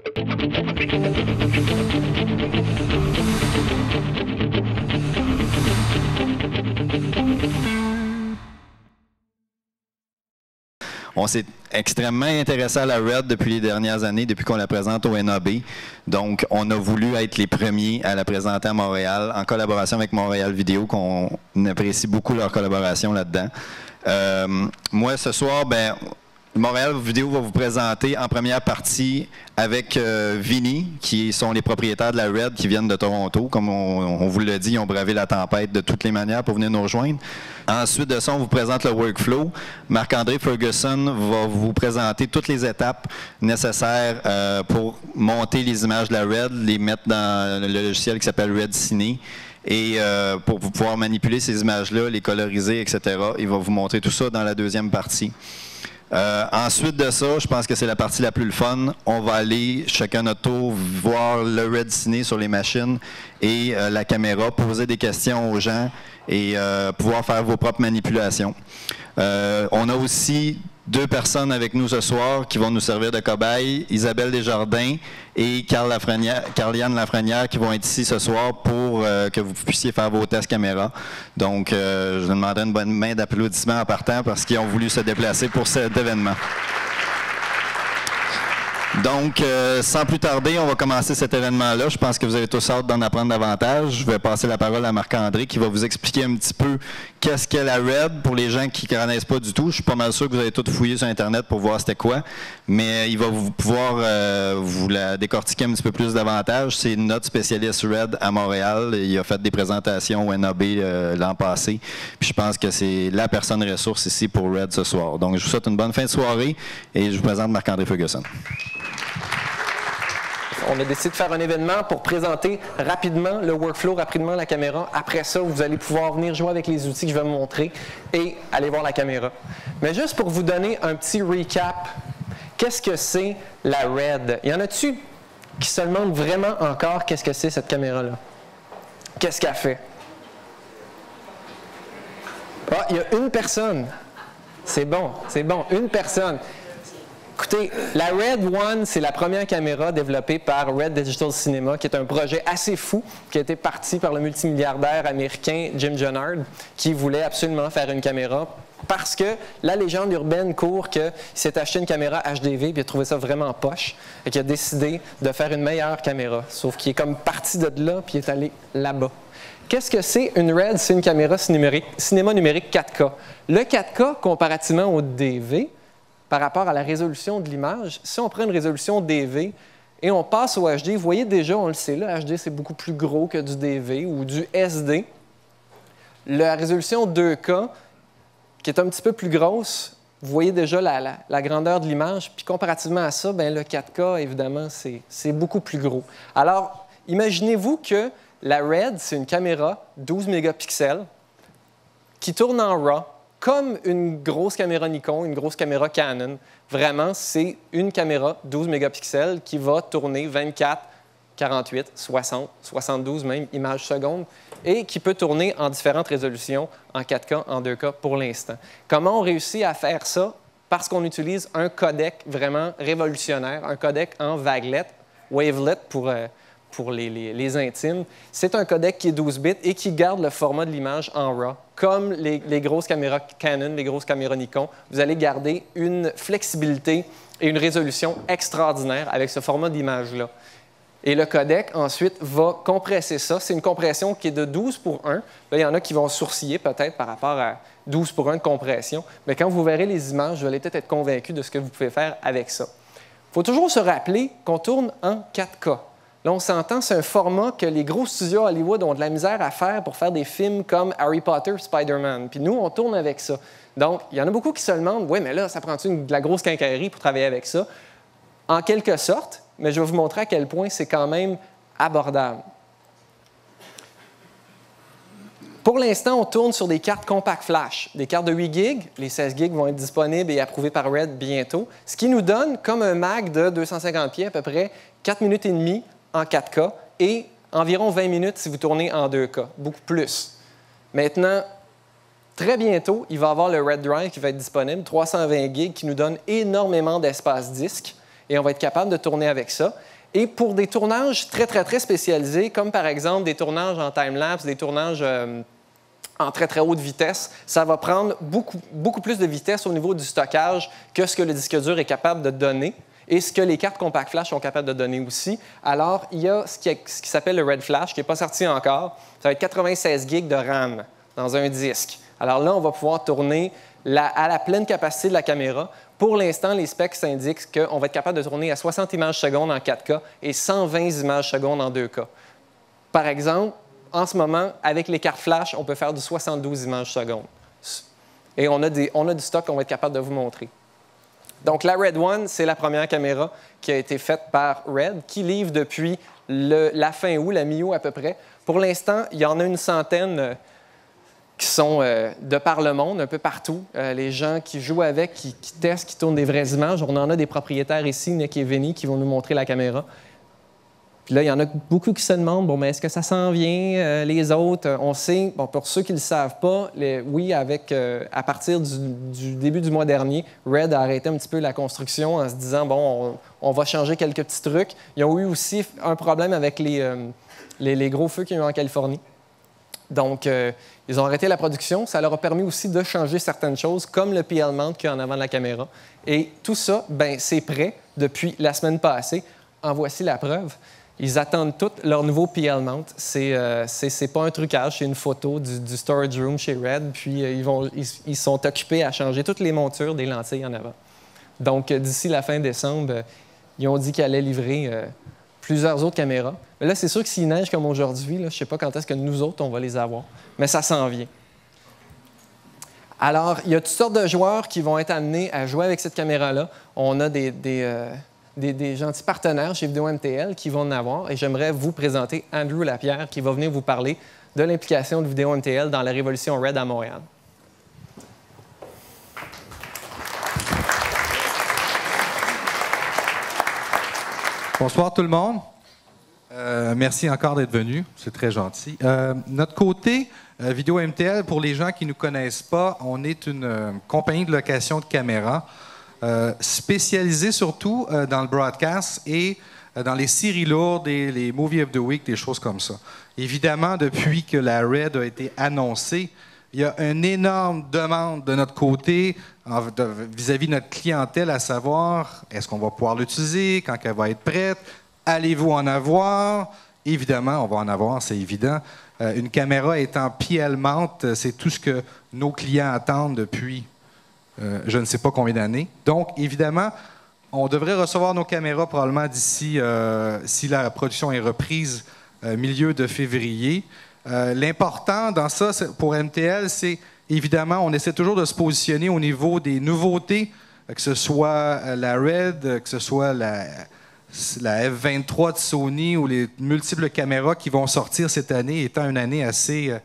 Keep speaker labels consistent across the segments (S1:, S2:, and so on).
S1: On s'est extrêmement intéressé à la RED depuis les dernières années, depuis qu'on la présente au NAB. Donc, on a voulu être les premiers à la présenter à Montréal, en collaboration avec Montréal Vidéo, qu'on apprécie beaucoup leur collaboration là-dedans. Moi, ce soir, Montréal Vidéo va vous présenter en première partie avec Vini, qui sont les propriétaires de la RED, qui viennent de Toronto. Comme on vous l'a dit, ils ont bravé la tempête de toutes les manières pour venir nous rejoindre. Ensuite de ça, on vous présente le workflow. Marc-André Ferguson va vous présenter toutes les étapes nécessaires pour monter les images de la RED, les mettre dans le logiciel qui s'appelle RED Ciné. Et pour pouvoir manipuler ces images-là, les coloriser, etc., il va vous montrer tout ça dans la deuxième partie. Ensuite de ça, je pense que c'est la partie la plus fun. On va aller chacun notre tour voir le RED Ciné sur les machines et la caméra, poser des questions aux gens et pouvoir faire vos propres manipulations. On a aussi deux personnes avec nous ce soir qui vont nous servir de cobayes, Isabelle Desjardins et Carliane Lafrenière qui vont être ici ce soir pour que vous puissiez faire vos tests caméra. Donc, je vous demanderai une bonne main d'applaudissements en partant parce qu'ils ont voulu se déplacer pour cet événement. Donc, sans plus tarder, on va commencer cet événement-là. Je pense que vous avez tous hâte d'en apprendre davantage. Je vais passer la parole à Marc-André qui va vous expliquer un petit peu qu'est-ce qu'est la RED pour les gens qui ne connaissent pas du tout. Je suis pas mal sûr que vous avez tout fouillé sur Internet pour voir c'était quoi, mais il va pouvoir vous la décortiquer un petit peu plus davantage. C'est notre spécialiste RED à Montréal. Il a fait des présentations au NAB l'an passé. Puis je pense que c'est la personne ressource ici pour RED ce soir. Donc, je vous souhaite une bonne fin de soirée et je vous présente Marc-André Ferguson.
S2: On a décidé de faire un événement pour présenter rapidement le workflow, rapidement la caméra. Après ça, vous allez pouvoir venir jouer avec les outils que je vais vous montrer et aller voir la caméra. Mais juste pour vous donner un petit recap, qu'est-ce que c'est la RED? Y en a-tu qui se demandent vraiment encore qu'est-ce que c'est cette caméra-là? Qu'est-ce qu'elle fait? Ah, il y a une personne. C'est bon, une personne. Écoutez, la RED One, c'est la première caméra développée par Red Digital Cinema, qui est un projet assez fou, qui a été parti par le multimilliardaire américain Jim Jonard, qui voulait absolument faire une caméra parce que la légende urbaine court qu'il s'est acheté une caméra HDV et il a trouvé ça vraiment poche et qu'il a décidé de faire une meilleure caméra. Sauf qu'il est comme parti de là puis il est allé là-bas. Qu'est-ce que c'est une RED? C'est une caméra cinéma numérique 4K. Le 4K, comparativement au DV, par rapport à la résolution de l'image, si on prend une résolution DV et on passe au HD, vous voyez déjà, on le sait, là, HD c'est beaucoup plus gros que du DV ou du SD. La résolution 2K, qui est un petit peu plus grosse, vous voyez déjà la grandeur de l'image, puis comparativement à ça, bien, le 4K, évidemment, c'est beaucoup plus gros. Alors, imaginez-vous que la RED, c'est une caméra 12 mégapixels qui tourne en RAW, comme une grosse caméra Nikon, une grosse caméra Canon. Vraiment, c'est une caméra 12 mégapixels qui va tourner 24, 48, 60, 72 même images secondes et qui peut tourner en différentes résolutions, en 4K, en 2K pour l'instant. Comment on réussit à faire ça? Parce qu'on utilise un codec vraiment révolutionnaire, un codec en vaguelet, wavelet pour les intimes. C'est un codec qui est 12 bits et qui garde le format de l'image en RAW. Comme les grosses caméras Canon, les grosses caméras Nikon, vous allez garder une flexibilité et une résolution extraordinaire avec ce format d'image-là. Et le codec, ensuite, va compresser ça. C'est une compression qui est de 12:1. Là, il y en a qui vont sourciller peut-être par rapport à 12:1 de compression. Mais quand vous verrez les images, vous allez peut-être être convaincu de ce que vous pouvez faire avec ça. Il faut toujours se rappeler qu'on tourne en 4K. Là, on s'entend, c'est un format que les gros studios Hollywood ont de la misère à faire pour faire des films comme Harry Potter, Spider-Man. Puis nous, on tourne avec ça. Donc, il y en a beaucoup qui se demandent, oui, mais là, ça prend-tu de la grosse quincaillerie pour travailler avec ça? En quelque sorte, mais je vais vous montrer à quel point c'est quand même abordable. Pour l'instant, on tourne sur des cartes Compact Flash, des cartes de 8 GB. Les 16 GB vont être disponibles et approuvées par RED bientôt, ce qui nous donne, comme un Mac de 250 pieds, à peu près 4 minutes et demie en 4K et environ 20 minutes si vous tournez en 2K, beaucoup plus. Maintenant, très bientôt, il va y avoir le RED Drive qui va être disponible, 320 GB, qui nous donne énormément d'espace disque et on va être capable de tourner avec ça. Et pour des tournages très, très, très spécialisés, comme par exemple des tournages en time-lapse, des tournages en très, très haute vitesse, ça va prendre beaucoup plus de vitesse au niveau du stockage que ce que le disque dur est capable de donner et ce que les cartes Compact Flash sont capables de donner aussi. Alors, il y a ce qui s'appelle le Red Flash, qui n'est pas sorti encore. Ça va être 96 GB de RAM dans un disque. Alors là, on va pouvoir tourner à la pleine capacité de la caméra. Pour l'instant, les specs indiquent qu'on va être capable de tourner à 60 images secondes en 4K et 120 images secondes en 2K. Par exemple, en ce moment, avec les cartes flash, on peut faire du 72 images secondes. Et on a du stock qu'on va être capable de vous montrer. Donc, la Red One, c'est la première caméra qui a été faite par Red, qui livre depuis la fin août, la mi-août à peu près. Pour l'instant, il y en a une centaine qui sont de par le monde, un peu partout. Les gens qui jouent avec, qui testent, qui tournent des vraies images. On en a des propriétaires ici, Nick et Vinny, qui vont nous montrer la caméra. Puis là, il y en a beaucoup qui se demandent, bon, mais est-ce que ça s'en vient? Les autres, on sait, bon, pour ceux qui ne le savent pas, oui, à partir du début du mois dernier, Red a arrêté un petit peu la construction en se disant, bon, on va changer quelques petits trucs. Ils ont eu aussi un problème avec les gros feux qu'il y a eu en Californie. Donc, ils ont arrêté la production. Ça leur a permis aussi de changer certaines choses, comme le PL Mount qu'il y a en avant de la caméra. Et tout ça, bien, c'est prêt depuis la semaine passée. En voici la preuve. Ils attendent tous leur nouveau PL Mount. C'est pas un trucage, c'est une photo du storage room chez Red. Puis, ils sont occupés à changer toutes les montures des lentilles en avant. Donc, d'ici la fin décembre, ils ont dit qu'ils allaient livrer plusieurs autres caméras. Mais là, c'est sûr que s'il neige comme aujourd'hui, je ne sais pas quand est-ce que nous autres, on va les avoir. Mais ça s'en vient. Alors, il y a toutes sortes de joueurs qui vont être amenés à jouer avec cette caméra-là. On a des gentils partenaires chez Vidéo MTL qui vont en avoir. Et j'aimerais vous présenter Andrew Lapierre qui va venir vous parler de l'implication de Vidéo MTL dans la révolution Red à Montréal.
S3: Bonsoir tout le monde. Merci encore d'être venu. C'est très gentil. Notre côté, Vidéo MTL, pour les gens qui ne nous connaissent pas, on est une compagnie de location de caméras spécialisée surtout dans le broadcast et dans les séries lourdes et les Movie of the Week, des choses comme ça. Évidemment, depuis que la Red a été annoncée, il y a une énorme demande de notre côté vis-à-vis de notre clientèle, à savoir, est-ce qu'on va pouvoir l'utiliser, quand elle va être prête, allez-vous en avoir? Évidemment, on va en avoir, c'est évident. Une caméra étant PL Mount, c'est tout ce que nos clients attendent depuis je ne sais pas combien d'années. Donc, évidemment, on devrait recevoir nos caméras probablement d'ici, si la production est reprise, milieu de février. L'important dans ça, pour MTL, c'est évidemment, on essaie toujours de se positionner au niveau des nouveautés, que ce soit la Red, que ce soit la F23 de Sony ou les multiples caméras qui vont sortir cette année, étant une année assez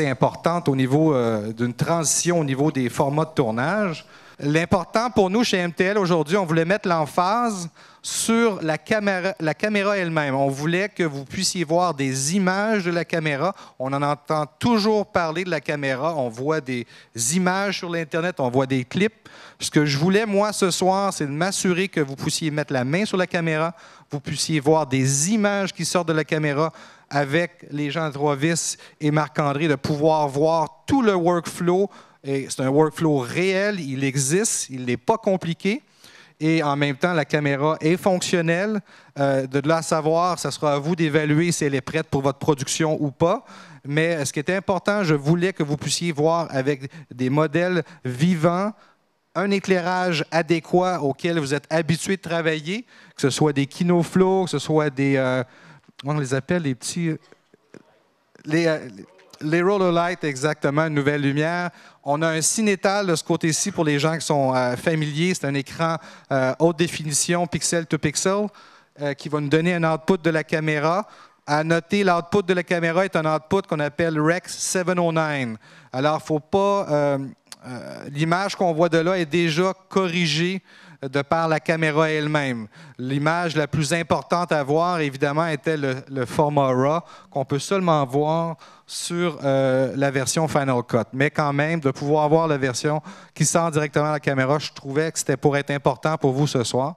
S3: importante au niveau d'une transition au niveau des formats de tournage. L'important pour nous chez MTL aujourd'hui, on voulait mettre l'emphase sur la caméra elle-même. On voulait que vous puissiez voir des images de la caméra. On en entend toujours parler de la caméra. On voit des images sur l'Internet, on voit des clips. Ce que je voulais, moi, ce soir, c'est de m'assurer que vous puissiez mettre la main sur la caméra, vous puissiez voir des images qui sortent de la caméra avec les gens de Trois-Vis et Marc-André, de pouvoir voir tout le workflow. C'est un workflow réel, il existe, il n'est pas compliqué. Et en même temps, la caméra est fonctionnelle. De là à savoir, ce sera à vous d'évaluer si elle est prête pour votre production ou pas. Mais ce qui était important, je voulais que vous puissiez voir avec des modèles vivants, un éclairage adéquat auquel vous êtes habitué de travailler, que ce soit des KinoFlow, que ce soit des... comment on les appelle, les petits... Les roller lights, exactement, une nouvelle lumière. On a un cinétal de ce côté-ci pour les gens qui sont familiers. C'est un écran haute définition, pixel to pixel, qui va nous donner un output de la caméra. À noter, l'output de la caméra est un output qu'on appelle Rex 709. Alors, il ne faut pas... l'image qu'on voit de là est déjà corrigée de par la caméra elle-même. L'image la plus importante à voir, évidemment, était le format RAW, qu'on peut seulement voir sur la version Final Cut. Mais quand même, de pouvoir voir la version qui sort directement à la caméra, je trouvais que c'était pour être important pour vous ce soir.